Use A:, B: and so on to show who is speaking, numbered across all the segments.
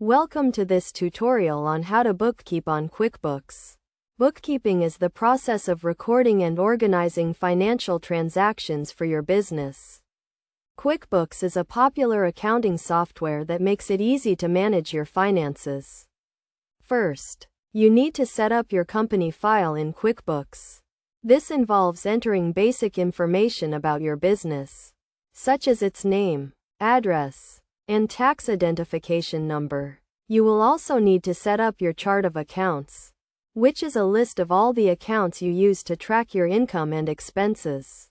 A: Welcome to this tutorial on how to bookkeep on QuickBooks. Bookkeeping is the process of recording and organizing financial transactions for your business. QuickBooks is a popular accounting software that makes it easy to manage your finances. First, you need to set up your company file in QuickBooks. This involves entering basic information about your business, such as its name, address, and tax identification number. You will also need to set up your chart of accounts, which is a list of all the accounts you use to track your income and expenses.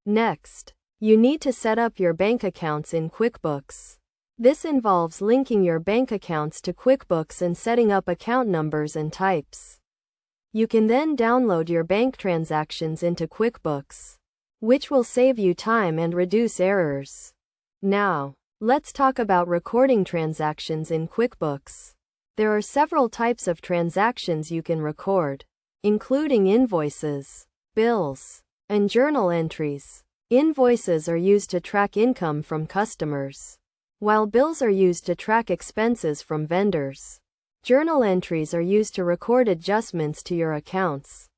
A: Next, you need to set up your bank accounts in QuickBooks. This involves linking your bank accounts to QuickBooks and setting up account numbers and types. You can then download your bank transactions into QuickBooks, which will save you time and reduce errors. Now, let's talk about recording transactions in QuickBooks. There are several types of transactions you can record, including invoices, bills, and journal entries. Invoices are used to track income from customers, while bills are used to track expenses from vendors. Journal entries are used to record adjustments to your accounts.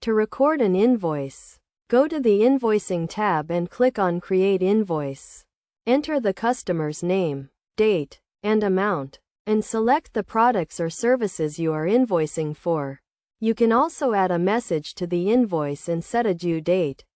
A: To record an invoice, go to the Invoicing tab and click on Create Invoice. Enter the customer's name, date, and amount, and select the products or services you are invoicing for. You can also add a message to the invoice and set a due date.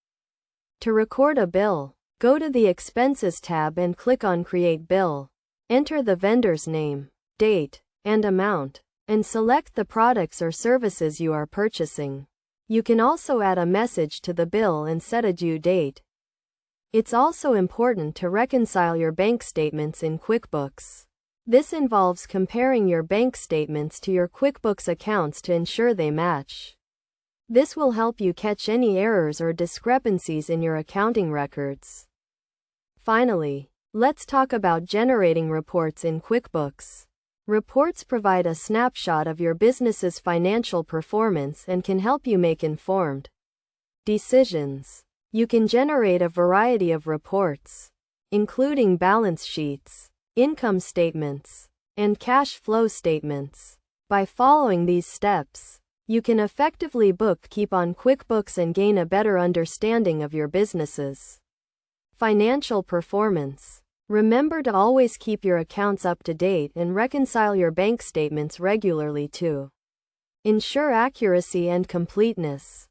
A: To record a bill, go to the Expenses tab and click on Create Bill. Enter the vendor's name, date, and amount, and select the products or services you are purchasing. You can also add a message to the bill and set a due date. It's also important to reconcile your bank statements in QuickBooks. This involves comparing your bank statements to your QuickBooks accounts to ensure they match. This will help you catch any errors or discrepancies in your accounting records. Finally, let's talk about generating reports in QuickBooks. Reports provide a snapshot of your business's financial performance and can help you make informed decisions. You can generate a variety of reports, including balance sheets, income statements, and cash flow statements. By following these steps, you can effectively bookkeep on QuickBooks and gain a better understanding of your business's financial performance. Remember to always keep your accounts up to date and reconcile your bank statements regularly to ensure accuracy and completeness.